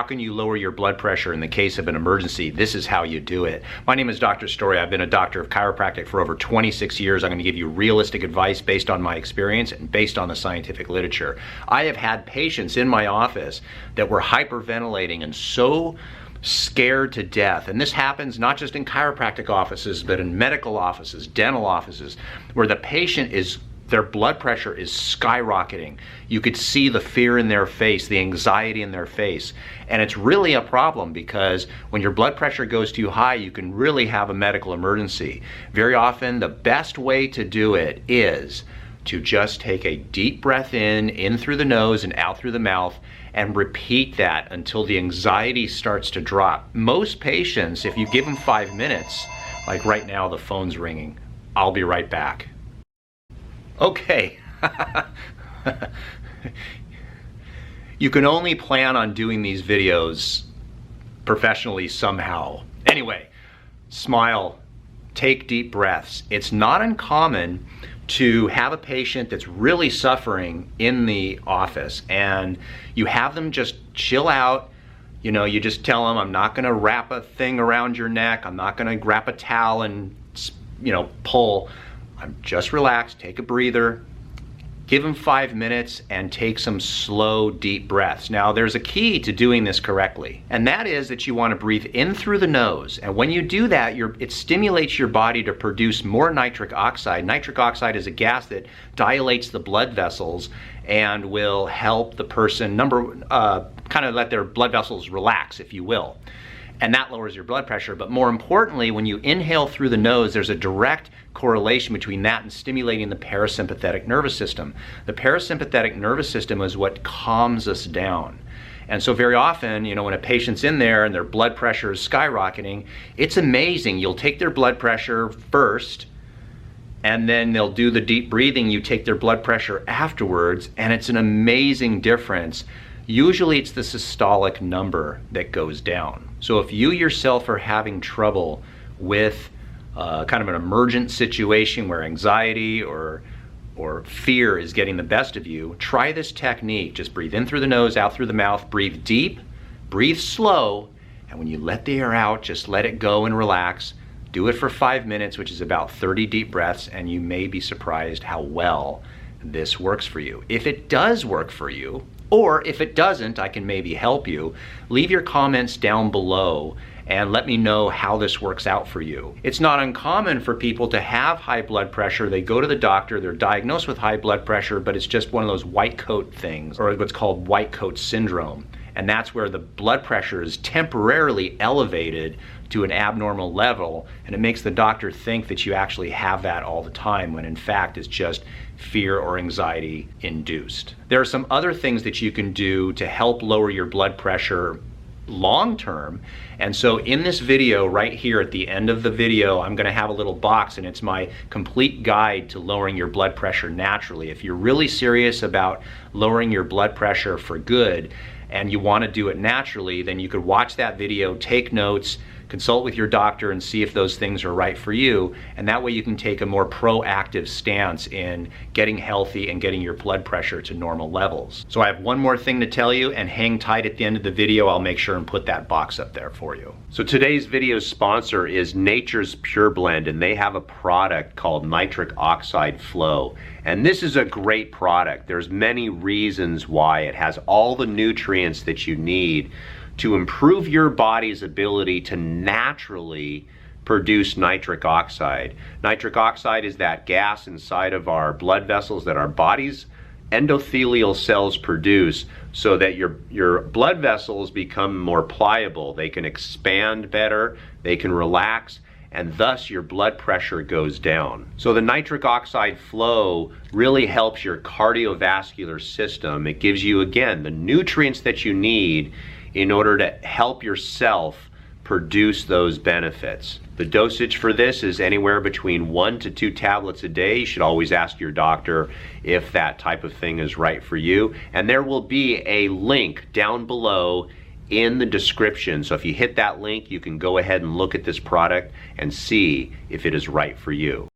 how can you lower your blood pressure in the case of an emergency? This is how you do it. My name is Dr. Story. I've been a doctor of chiropractic for over 26 years. I'm going to give you realistic advice based on my experience and based on the scientific literature. I have had patients in my office that were hyperventilating and so scared to death. And this happens not just in chiropractic offices, but in medical offices, dental offices, where the patient their blood pressure is skyrocketing. You could see the fear in their face, the anxiety in their face. And it's really a problem because when your blood pressure goes too high, you can really have a medical emergency. Very often, the best way to do it is to just take a deep breath in through the nose and out through the mouth, and repeat that until the anxiety starts to drop. Most patients, if you give them 5 minutes, like right now the phone's ringing, I'll be right back. Okay. You can only plan on doing these videos professionally somehow. Anyway, smile, take deep breaths. It's not uncommon to have a patient that's really suffering in the office and you have them just chill out. You know, you just tell them, I'm not gonna wrap a thing around your neck. I'm not gonna wrap a towel and, pull. I'm just relax, take a breather, give them 5 minutes and take some slow, deep breaths. Now, there's a key to doing this correctly, and that is that you want to breathe in through the nose. And when you do that, it stimulates your body to produce more nitric oxide. Nitric oxide is a gas that dilates the blood vessels and will help the person, kind of let their blood vessels relax, if you will. And that lowers your blood pressure. But more importantly, when you inhale through the nose, there's a direct correlation between that and stimulating the parasympathetic nervous system. The parasympathetic nervous system is what calms us down. And so very often, when a patient's in there and their blood pressure is skyrocketing, it's amazing. You'll take their blood pressure first, and then they'll do the deep breathing. You take their blood pressure afterwards, and it's an amazing difference. Usually it's the systolic number that goes down. So if you yourself are having trouble with kind of an emergent situation where anxiety or fear is getting the best of you, try this technique. Just breathe in through the nose, out through the mouth, breathe deep, breathe slow, and when you let the air out, just let it go and relax. Do it for 5 minutes, which is about 30 deep breaths, and you may be surprised how well this works for you. If it does work for you, or if it doesn't, I can maybe help you. Leave your comments down below and let me know how this works out for you. It's not uncommon for people to have high blood pressure. They go to the doctor, they're diagnosed with high blood pressure, but it's just one of those white coat things, or what's called white coat syndrome. And that's where the blood pressure is temporarily elevated to an abnormal level, and it makes the doctor think that you actually have that all the time, when in fact it's just fear or anxiety induced. There are some other things that you can do to help lower your blood pressure long term. And so in this video right here at the end of the video, I'm going to have a little box, and it's my complete guide to lowering your blood pressure naturally. If you're really serious about lowering your blood pressure for good and you want to do it naturally, then you could watch that video, take notes, consult with your doctor and see if those things are right for you, and that way you can take a more proactive stance in getting healthy and getting your blood pressure to normal levels. So I have one more thing to tell you, and hang tight at the end of the video. I'll make sure and put that box up there for you. So today's video's sponsor is Nature's Pure Blend, and they have a product called Nitric Oxide Flow. And this is a great product. There's many reasons why. It has all the nutrients that you need to improve your body's ability to naturally produce nitric oxide. Nitric oxide is that gas inside of our blood vessels that our body's endothelial cells produce so that your blood vessels become more pliable. They can expand better, they can relax, and thus your blood pressure goes down. So the nitric oxide flow really helps your cardiovascular system. It gives you, again, the nutrients that you need in order to help yourself produce those benefits. The dosage for this is anywhere between 1 to 2 tablets a day. You should always ask your doctor if that type of thing is right for you. And there will be a link down below in the description. So if you hit that link, you can go ahead and look at this product and see if it is right for you.